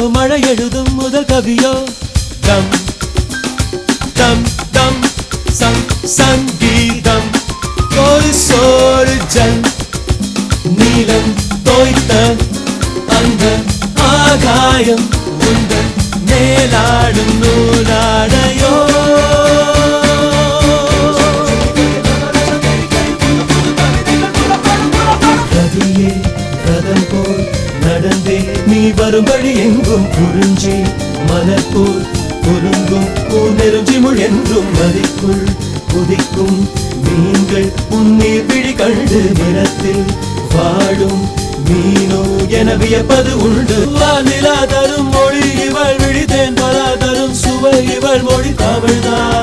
மழை எழுதும் முதல் கவியோ டம் டம் டம் சங்கீதம் ஒரு சோறு ஜல் நீலம் தோய்த்த அந்த ஆகாயம் உந்தன் மேலாடும் நூலாடையோ ரதியே ரதம் போல் நடந்தே நீ வரும்படி எங்கும் குறிஞ்சி மலர் போல் குறுங்கும் பூநெருஞ்சி முழென்றும் மதிக்குள் குதிக்கும் மீன்கள் உன்னீர் விழி கண்டு நிலத்தில் வாழும் மீனோ என வியப்பது உண்டு வானிலா தரும் மொழி இவள் விழித்தேன் பலா தரும் சுவை இவள் மொழி தமிழ்தான்